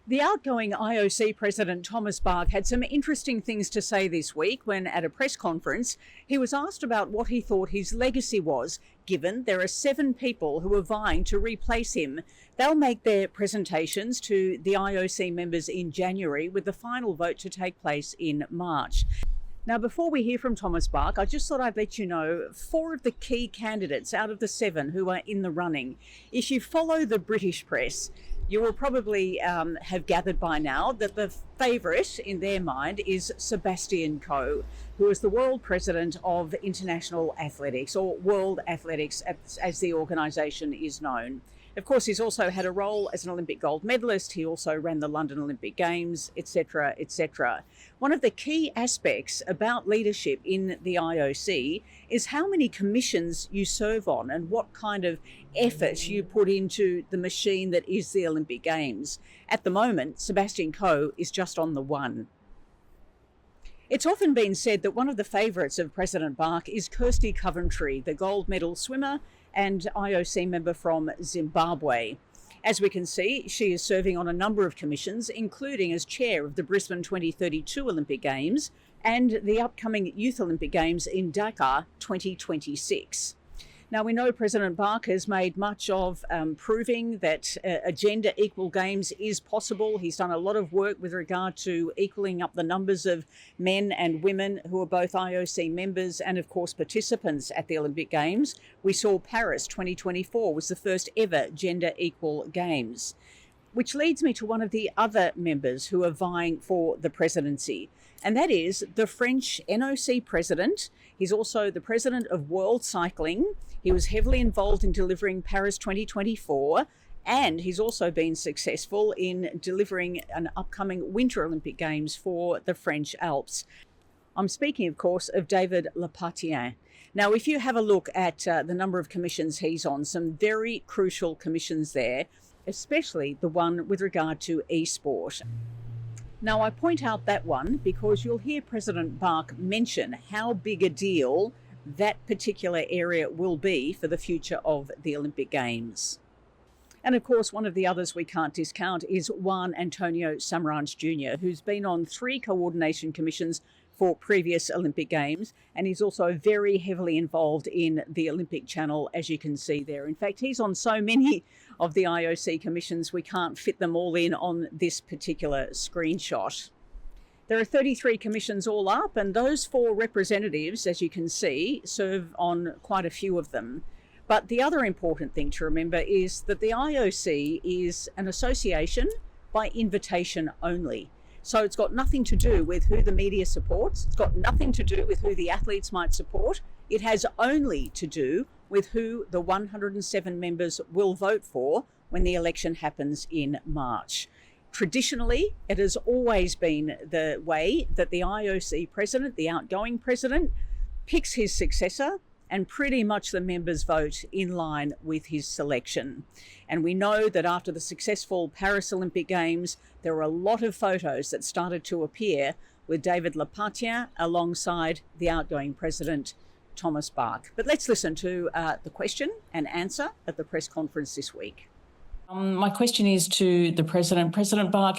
The outgoing IOC president, Thomas Bach, had some interesting things to say this week when, at a press conference, he was asked about what he thought his legacy was, given there are 7 people who are vying to replace him. They'll make their presentations to the IOC members in January, with the final vote to take place in March. Now, before we hear from Thomas Bach, I just thought I'd let you know 4 of the key candidates out of the 7 who are in the running. If you follow the British press, you will probably have gathered by now that the favourite in their mind is Sebastian Coe, who is the world president of International Athletics, or World Athletics as the organisation is known. Of course, he's also had a role as an Olympic gold medalist. He also ran the London Olympic Games, etc., etc. One of the key aspects about leadership in the IOC is how many commissions you serve on and what kind of effort you put into the machine that is the Olympic Games. At the moment, Sebastian Coe is just on the one. It's often been said that one of the favourites of President Bach is Kirsty Coventry, the gold medal swimmer and IOC member from Zimbabwe. As we can see, she is serving on a number of commissions, including as chair of the Brisbane 2032 Olympic Games and the upcoming Youth Olympic Games in Dakar 2026. Now, we know President Bach has made much of proving that a gender equal games is possible. He's done a lot of work with regard to equaling up the numbers of men and women who are both IOC members and, of course, participants at the Olympic Games. We saw Paris 2024 was the first ever gender equal games. Which leads me to one of the other members who are vying for the presidency, and that is the French NOC president. He's also the president of World Cycling. He was heavily involved in delivering Paris 2024, and he's also been successful in delivering an upcoming Winter Olympic Games for the French Alps. I'm speaking, of course, of David Lepatien. Now, if you have a look at the number of commissions he's on, some very crucial commissions there, especially the one with regard to e-sport. Now, I point out that one because you'll hear President Bach mention how big a deal that particular area will be for the future of the Olympic Games. And of course, one of the others we can't discount is Juan Antonio Samaranch Jr., who's been on 3 coordination commissions for previous Olympic Games, and he's also very heavily involved in the Olympic Channel, as you can see there. In fact, he's on so many of the IOC commissions, we can't fit them all in on this particular screenshot. There are 33 commissions all up, and those 4 representatives, as you can see, serve on quite a few of them. But the other important thing to remember is that the IOC is an association by invitation only. So it's got nothing to do with who the media supports. It's got nothing to do with who the athletes might support. It has only to do with who the 107 members will vote for when the election happens in March. Traditionally, it has always been the way that the IOC president, the outgoing president, picks his successor, and pretty much the members vote in line with his selection. And we know that after the successful Paris Olympic Games, there were a lot of photos that started to appear with David Lepatien alongside the outgoing president, Thomas Bach. But let's listen to the question and answer at the press conference this week. My question is to the President. President Bach,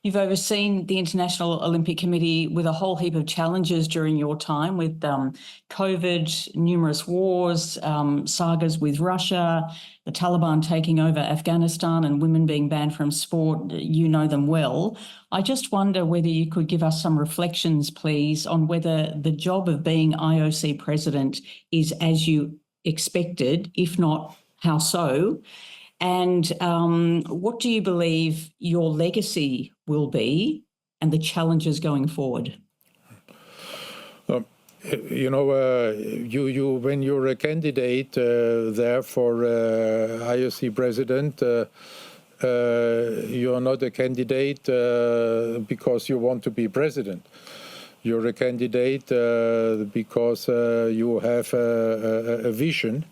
you've overseen the International Olympic Committee with a whole heap of challenges during your time with COVID, numerous wars, sagas with Russia, the Taliban taking over Afghanistan and women being banned from sport. You know them well. I just wonder whether you could give us some reflections, please, on whether the job of being IOC President is as you expected, if not, how so? And what do you believe your legacy will be and the challenges going forward? You know, when you're a candidate there for IOC president, you're not a candidate because you want to be president. You're a candidate because you have a vision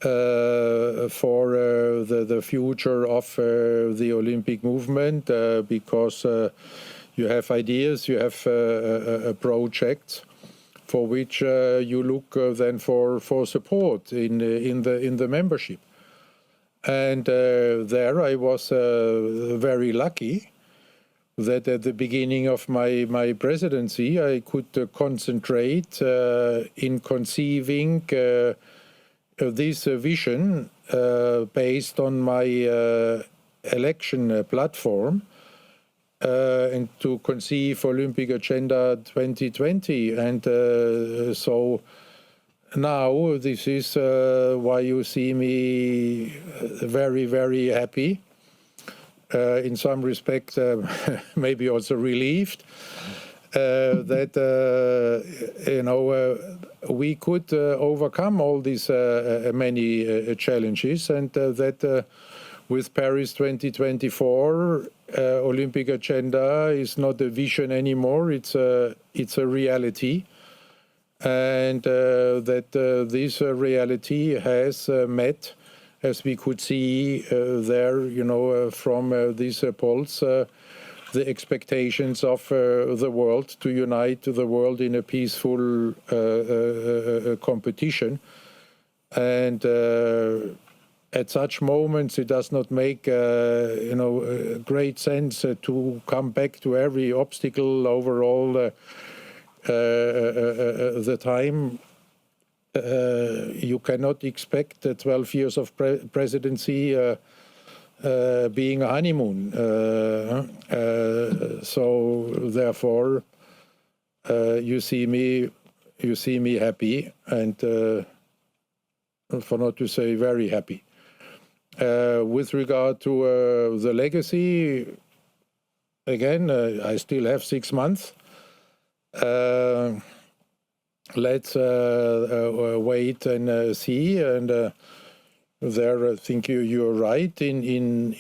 for the future of the Olympic movement, because you have ideas, you have projects for which you look then for support in the membership. And there I was very lucky that at the beginning of my presidency, I could concentrate in conceiving this vision based on my election platform and to conceive Olympic Agenda 2020. And so now this is why you see me very, very happy. In some respect, maybe also relieved that we could overcome all these many challenges, and that with Paris 2024 Olympic agenda is not a vision anymore; it's a reality, and that this reality has met. As we could see there, from these polls, the expectations of the world to unite the world in a peaceful competition. And at such moments, it does not make, great sense to come back to every obstacle overall the time. You cannot expect 12 years of presidency being a honeymoon. So therefore, you see me happy, and for not to say very happy. With regard to the legacy, again, I still have 6 months. Let's wait and see. And there, I think you're right in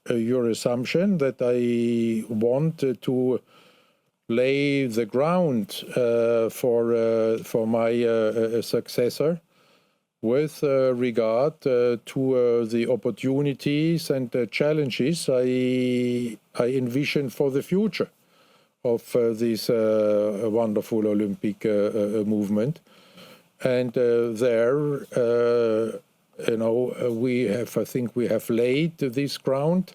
your assumption that I want to lay the ground for my successor with regard to the opportunities and the challenges I envision for the future of this wonderful Olympic movement. And there, I think we have laid this ground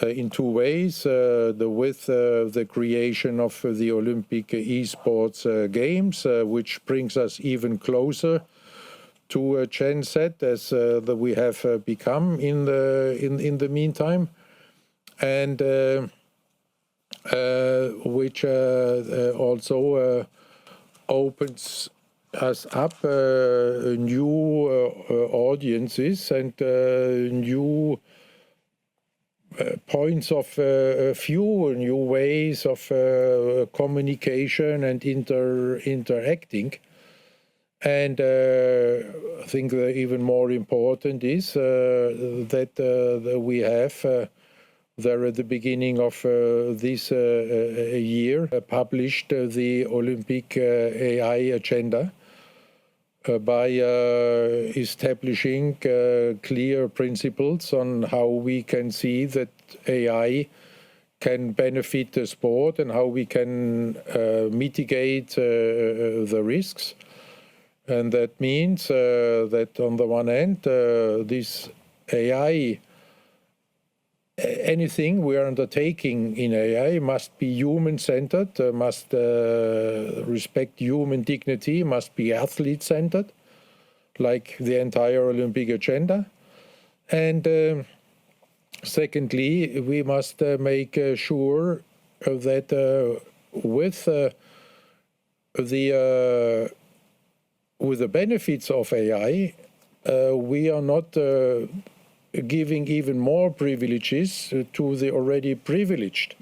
in 2 ways, with the creation of the Olympic esports games, which brings us even closer to a Gen Z as that we have become in the meantime, and which also opens us up new audiences and new points of view, new ways of communication and interacting. And I think even more important is that we have there at the beginning of this year published the Olympic AI agenda by establishing clear principles on how we can see that AI can benefit the sport and how we can mitigate the risks. And that means that on the one hand, this AI, anything we are undertaking in AI must be human-centered, must respect human dignity, must be athlete-centered, like the entire Olympic agenda. And secondly, we must make sure that with the benefits of AI, we are not giving even more privileges to the already privileged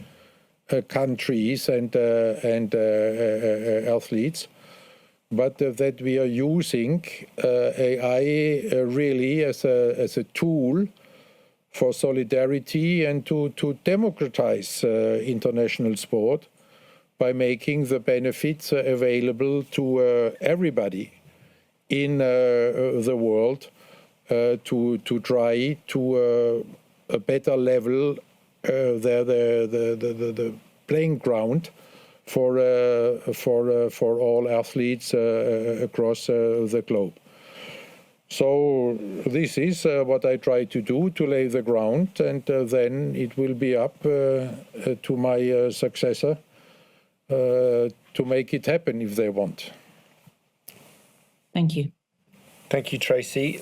countries and athletes, but that we are using AI really as a tool for solidarity and to democratize international sport by making the benefits available to everybody in the world to try to a better level the playing ground for all athletes across the globe. So this is what I try to do, to lay the ground, and then it will be up to my successor to make it happen if they want. Thank you. Thank you, Tracy.